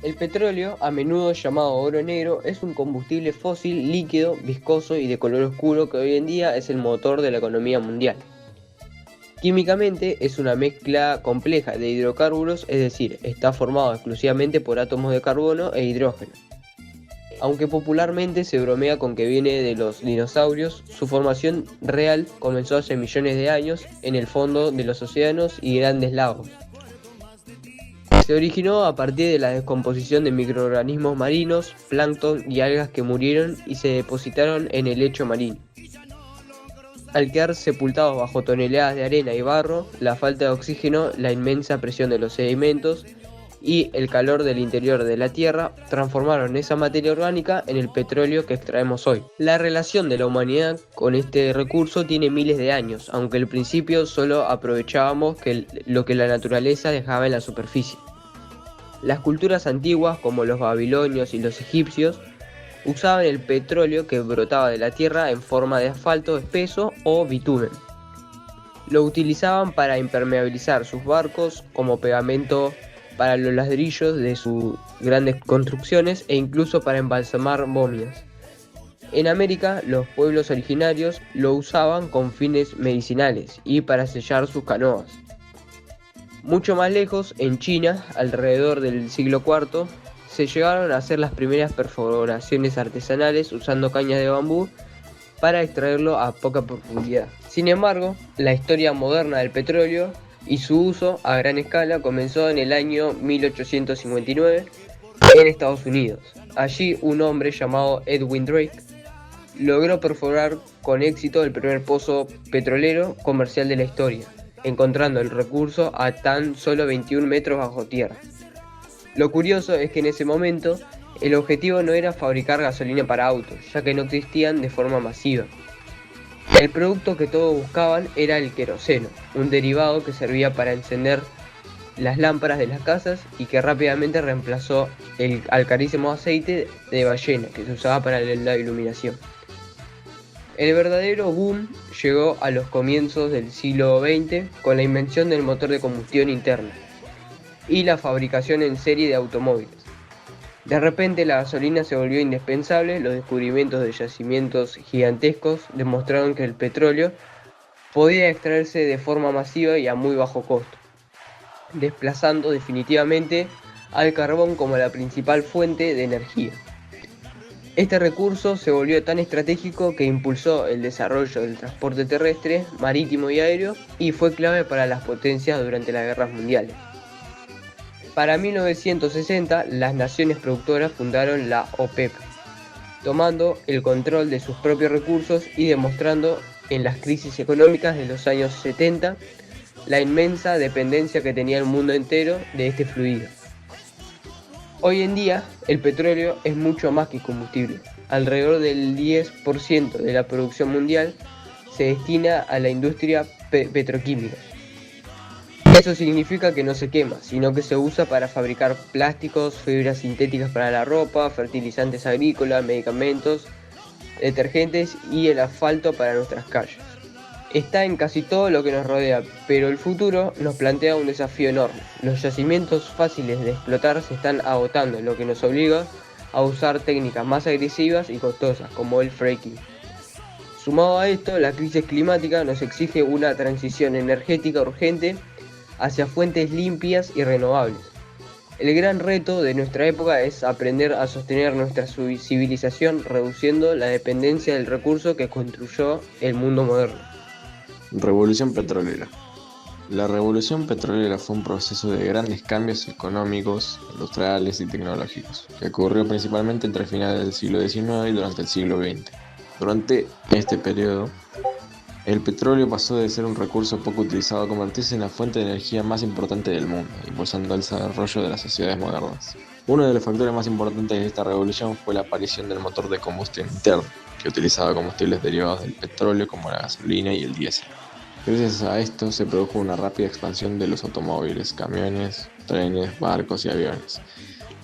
El petróleo, a menudo llamado oro negro, es un combustible fósil líquido, viscoso y de color oscuro que hoy en día es el motor de la economía mundial. Químicamente es una mezcla compleja de hidrocarburos, es decir, está formado exclusivamente por átomos de carbono e hidrógeno. Aunque popularmente se bromea con que viene de los dinosaurios, su formación real comenzó hace millones de años en el fondo de los océanos y grandes lagos. Se originó a partir de la descomposición de microorganismos marinos, plancton y algas que murieron y se depositaron en el lecho marino. Al quedar sepultados bajo toneladas de arena y barro, la falta de oxígeno, la inmensa presión de los sedimentos y el calor del interior de la Tierra transformaron esa materia orgánica en el petróleo que extraemos hoy. La relación de la humanidad con este recurso tiene miles de años, aunque al principio solo aprovechábamos lo que la naturaleza dejaba en la superficie. Las culturas antiguas, como los babilonios y los egipcios, usaban el petróleo que brotaba de la tierra en forma de asfalto espeso o bitumen. Lo utilizaban para impermeabilizar sus barcos, como pegamento para los ladrillos de sus grandes construcciones e incluso para embalsamar momias. En América, los pueblos originarios lo usaban con fines medicinales y para sellar sus canoas. Mucho más lejos, en China, alrededor del siglo IV, se llegaron a hacer las primeras perforaciones artesanales usando cañas de bambú para extraerlo a poca profundidad. Sin embargo, la historia moderna del petróleo y su uso a gran escala comenzó en el año 1859 en Estados Unidos. Allí un hombre llamado Edwin Drake logró perforar con éxito el primer pozo petrolero comercial de la historia, encontrando el recurso a tan solo 21 metros bajo tierra. Lo curioso es que en ese momento el objetivo no era fabricar gasolina para autos, ya que no existían de forma masiva. El producto que todos buscaban era el queroseno, un derivado que servía para encender las lámparas de las casas y que rápidamente reemplazó al carísimo aceite de ballena que se usaba para la iluminación. El verdadero boom llegó a los comienzos del siglo XX con la invención del motor de combustión interna y la fabricación en serie de automóviles. De repente la gasolina se volvió indispensable, los descubrimientos de yacimientos gigantescos demostraron que el petróleo podía extraerse de forma masiva y a muy bajo costo, desplazando definitivamente al carbón como la principal fuente de energía. Este recurso se volvió tan estratégico que impulsó el desarrollo del transporte terrestre, marítimo y aéreo y fue clave para las potencias durante las guerras mundiales. Para 1960, las naciones productoras fundaron la OPEP, tomando el control de sus propios recursos y demostrando en las crisis económicas de los años 70 la inmensa dependencia que tenía el mundo entero de este fluido. Hoy en día, el petróleo es mucho más que combustible. Alrededor del 10% de la producción mundial se destina a la industria petroquímica. Eso significa que no se quema, sino que se usa para fabricar plásticos, fibras sintéticas para la ropa, fertilizantes agrícolas, medicamentos, detergentes y el asfalto para nuestras calles. Está en casi todo lo que nos rodea, pero el futuro nos plantea un desafío enorme. Los yacimientos fáciles de explotar se están agotando, lo que nos obliga a usar técnicas más agresivas y costosas, como el fracking. Sumado a esto, la crisis climática nos exige una transición energética urgente hacia fuentes limpias y renovables. El gran reto de nuestra época es aprender a sostener nuestra civilización reduciendo la dependencia del recurso que construyó el mundo moderno. Revolución petrolera. La revolución petrolera fue un proceso de grandes cambios económicos, industriales y tecnológicos, que ocurrió principalmente entre finales del siglo XIX y durante el siglo XX. Durante este periodo, el petróleo pasó de ser un recurso poco utilizado a convertirse en la fuente de energía más importante del mundo, impulsando el desarrollo de las sociedades modernas. Uno de los factores más importantes de esta revolución fue la aparición del motor de combustión interna, que utilizaba combustibles derivados del petróleo como la gasolina y el diésel. Gracias a esto se produjo una rápida expansión de los automóviles, camiones, trenes, barcos y aviones,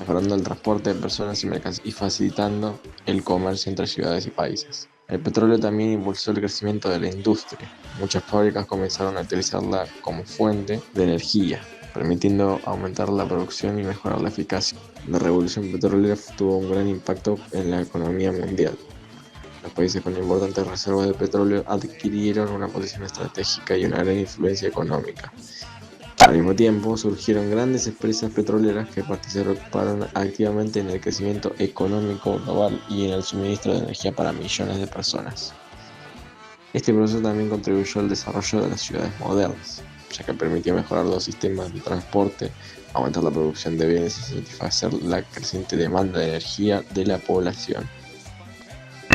mejorando el transporte de personas y mercancías y facilitando el comercio entre ciudades y países. El petróleo también impulsó el crecimiento de la industria. Muchas fábricas comenzaron a utilizarla como fuente de energía, permitiendo aumentar la producción y mejorar la eficacia. La revolución petrolera tuvo un gran impacto en la economía mundial. Los países con importantes reservas de petróleo adquirieron una posición estratégica y una gran influencia económica. Al mismo tiempo, surgieron grandes empresas petroleras que participaron activamente en el crecimiento económico global y en el suministro de energía para millones de personas. Este proceso también contribuyó al desarrollo de las ciudades modernas, ya que permitió mejorar los sistemas de transporte, aumentar la producción de bienes y satisfacer la creciente demanda de energía de la población.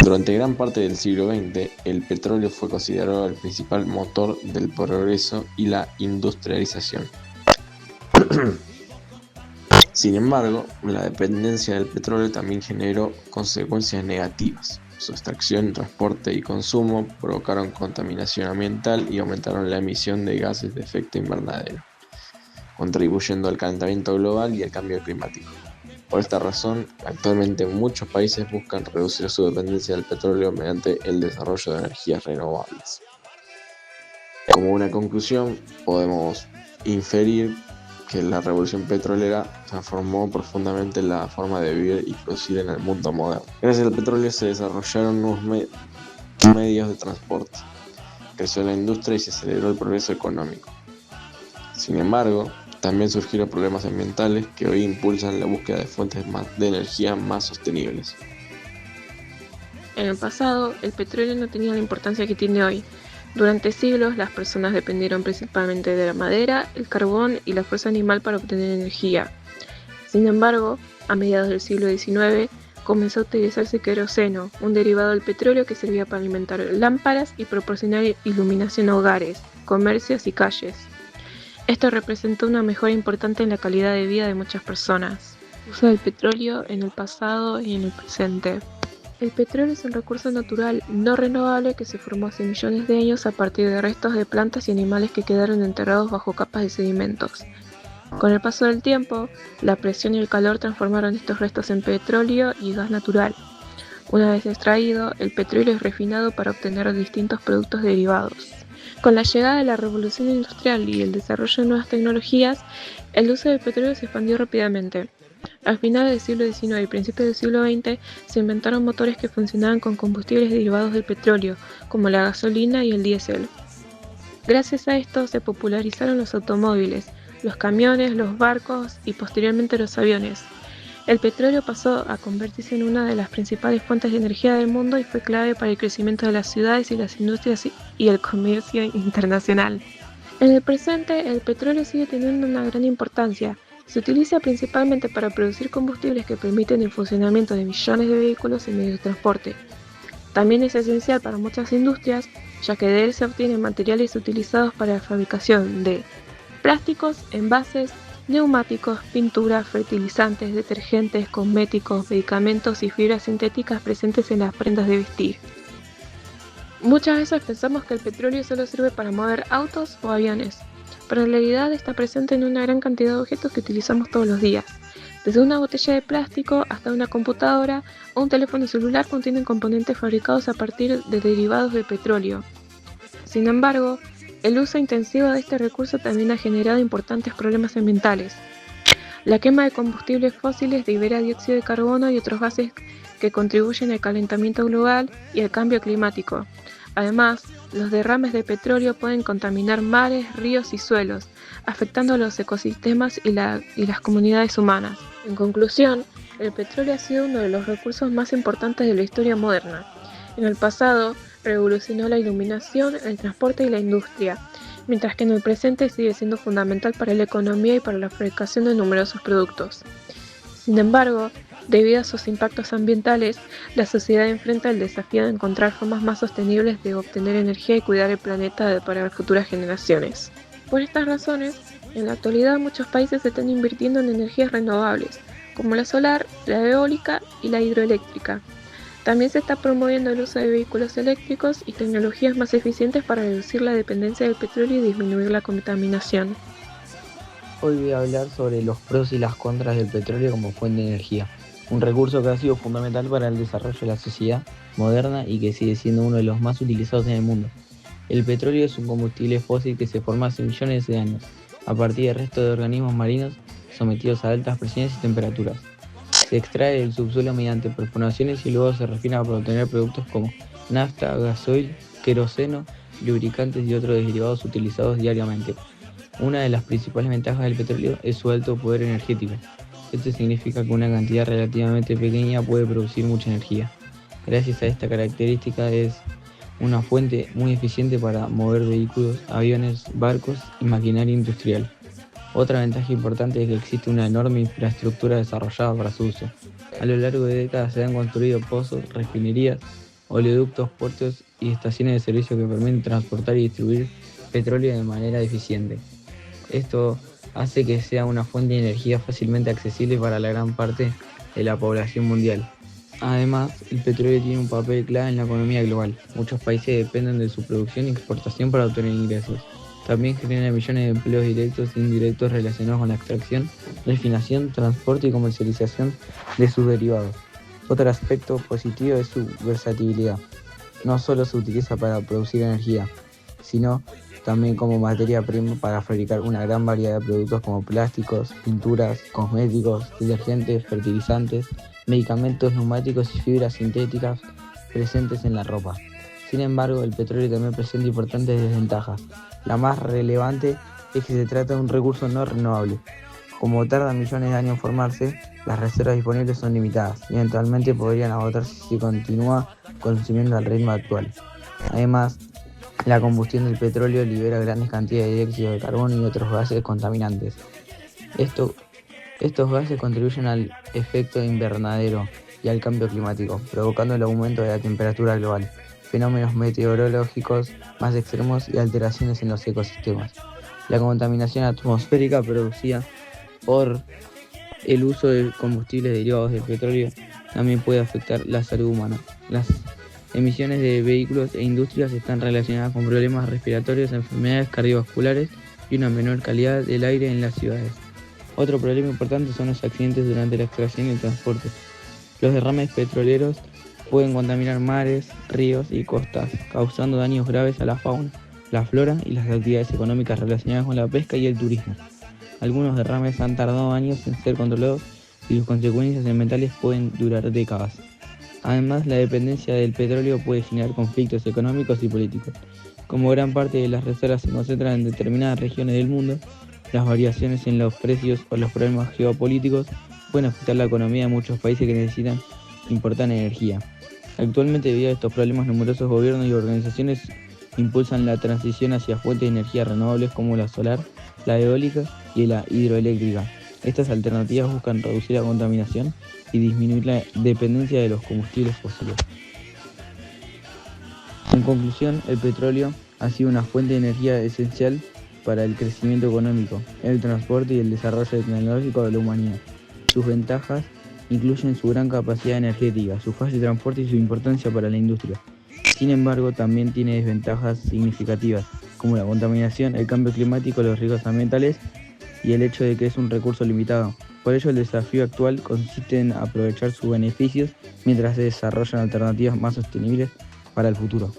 Durante gran parte del siglo XX, el petróleo fue considerado el principal motor del progreso y la industrialización. Sin embargo, la dependencia del petróleo también generó consecuencias negativas. Su extracción, transporte y consumo provocaron contaminación ambiental y aumentaron la emisión de gases de efecto invernadero, contribuyendo al calentamiento global y al cambio climático. Por esta razón, actualmente muchos países buscan reducir su dependencia del petróleo mediante el desarrollo de energías renovables. Como una conclusión, podemos inferir que la revolución petrolera transformó profundamente la forma de vivir y producir en el mundo moderno. Gracias al petróleo se desarrollaron nuevos medios de transporte, creció la industria y se aceleró el progreso económico. Sin embargo, también surgieron problemas ambientales que hoy impulsan la búsqueda de fuentes de energía más sostenibles. En el pasado, el petróleo no tenía la importancia que tiene hoy. Durante siglos, las personas dependieron principalmente de la madera, el carbón y la fuerza animal para obtener energía. Sin embargo, a mediados del siglo XIX, comenzó a utilizarse queroseno, un derivado del petróleo que servía para alimentar lámparas y proporcionar iluminación a hogares, comercios y calles. Esto representó una mejora importante en la calidad de vida de muchas personas. Uso del petróleo en el pasado y en el presente. El petróleo es un recurso natural no renovable que se formó hace millones de años a partir de restos de plantas y animales que quedaron enterrados bajo capas de sedimentos. Con el paso del tiempo, la presión y el calor transformaron estos restos en petróleo y gas natural. Una vez extraído, el petróleo es refinado para obtener distintos productos derivados. Con la llegada de la revolución industrial y el desarrollo de nuevas tecnologías, el uso del petróleo se expandió rápidamente. Al final del siglo XIX y principios del siglo XX se inventaron motores que funcionaban con combustibles derivados del petróleo, como la gasolina y el diésel. Gracias a esto se popularizaron los automóviles, los camiones, los barcos y posteriormente los aviones. El petróleo pasó a convertirse en una de las principales fuentes de energía del mundo y fue clave para el crecimiento de las ciudades y las industrias y el comercio internacional. En el presente, el petróleo sigue teniendo una gran importancia. Se utiliza principalmente para producir combustibles que permiten el funcionamiento de millones de vehículos y medios de transporte. También es esencial para muchas industrias, ya que de él se obtienen materiales utilizados para la fabricación de plásticos, envases, neumáticos, pintura, fertilizantes, detergentes, cosméticos, medicamentos y fibras sintéticas presentes en las prendas de vestir. Muchas veces pensamos que el petróleo solo sirve para mover autos o aviones, pero en realidad está presente en una gran cantidad de objetos que utilizamos todos los días. Desde una botella de plástico hasta una computadora o un teléfono celular contienen componentes fabricados a partir de derivados de petróleo. Sin embargo, el uso intensivo de este recurso también ha generado importantes problemas ambientales. La quema de combustibles fósiles libera dióxido de carbono y otros gases que contribuyen al calentamiento global y al cambio climático. Además, los derrames de petróleo pueden contaminar mares, ríos y suelos, afectando a los ecosistemas y las comunidades humanas. En conclusión, el petróleo ha sido uno de los recursos más importantes de la historia moderna. En el pasado, revolucionó la iluminación, el transporte y la industria, mientras que en el presente sigue siendo fundamental para la economía y para la fabricación de numerosos productos. Sin embargo, debido a sus impactos ambientales, la sociedad enfrenta el desafío de encontrar formas más sostenibles de obtener energía y cuidar el planeta para las futuras generaciones. Por estas razones, en la actualidad muchos países están invirtiendo en energías renovables, como la solar, la eólica y la hidroeléctrica. También se está promoviendo el uso de vehículos eléctricos y tecnologías más eficientes para reducir la dependencia del petróleo y disminuir la contaminación. Hoy voy a hablar sobre los pros y las contras del petróleo como fuente de energía, un recurso que ha sido fundamental para el desarrollo de la sociedad moderna y que sigue siendo uno de los más utilizados en el mundo. El petróleo es un combustible fósil que se formó hace millones de años a partir del resto de organismos marinos sometidos a altas presiones y temperaturas. Se extrae del subsuelo mediante perforaciones y luego se refina para obtener productos como nafta, gasoil, queroseno, lubricantes y otros derivados utilizados diariamente. Una de las principales ventajas del petróleo es su alto poder energético. Esto significa que una cantidad relativamente pequeña puede producir mucha energía. Gracias a esta característica es una fuente muy eficiente para mover vehículos, aviones, barcos y maquinaria industrial. Otra ventaja importante es que existe una enorme infraestructura desarrollada para su uso. A lo largo de décadas se han construido pozos, refinerías, oleoductos, puertos y estaciones de servicio que permiten transportar y distribuir petróleo de manera eficiente. Esto hace que sea una fuente de energía fácilmente accesible para la gran parte de la población mundial. Además, el petróleo tiene un papel clave en la economía global. Muchos países dependen de su producción y exportación para obtener ingresos. También genera millones de empleos directos e indirectos relacionados con la extracción, refinación, transporte y comercialización de sus derivados. Otro aspecto positivo es su versatilidad. No solo se utiliza para producir energía, sino también como materia prima para fabricar una gran variedad de productos como plásticos, pinturas, cosméticos, detergentes, fertilizantes, medicamentos, neumáticos y fibras sintéticas presentes en la ropa. Sin embargo, el petróleo también presenta importantes desventajas. La más relevante es que se trata de un recurso no renovable. Como tarda millones de años en formarse, las reservas disponibles son limitadas y eventualmente podrían agotarse si continúa consumiendo al ritmo actual. Además, la combustión del petróleo libera grandes cantidades de dióxido de carbono y otros gases contaminantes. Estos gases contribuyen al efecto invernadero y al cambio climático, provocando el aumento de la temperatura global, fenómenos meteorológicos más extremos y alteraciones en los ecosistemas. La contaminación atmosférica producida por el uso de combustibles derivados del petróleo también puede afectar la salud humana. Las emisiones de vehículos e industrias están relacionadas con problemas respiratorios, enfermedades cardiovasculares y una menor calidad del aire en las ciudades. Otro problema importante son los accidentes durante la extracción y el transporte. Los derrames petroleros pueden contaminar mares, ríos y costas, causando daños graves a la fauna, la flora y las actividades económicas relacionadas con la pesca y el turismo. Algunos derrames han tardado años en ser controlados y sus consecuencias ambientales pueden durar décadas. Además, la dependencia del petróleo puede generar conflictos económicos y políticos. Como gran parte de las reservas se concentran en determinadas regiones del mundo, las variaciones en los precios o los problemas geopolíticos pueden afectar la economía de muchos países que necesitan importar energía. Actualmente, debido a estos problemas, numerosos gobiernos y organizaciones impulsan la transición hacia fuentes de energía renovables como la solar, la eólica y la hidroeléctrica. Estas alternativas buscan reducir la contaminación y disminuir la dependencia de los combustibles fósiles. En conclusión, el petróleo ha sido una fuente de energía esencial para el crecimiento económico, el transporte y el desarrollo tecnológico de la humanidad. Sus ventajas incluyen su gran capacidad energética, su fácil transporte y su importancia para la industria. Sin embargo, también tiene desventajas significativas, como la contaminación, el cambio climático, los riesgos ambientales y el hecho de que es un recurso limitado. Por ello, el desafío actual consiste en aprovechar sus beneficios mientras se desarrollan alternativas más sostenibles para el futuro.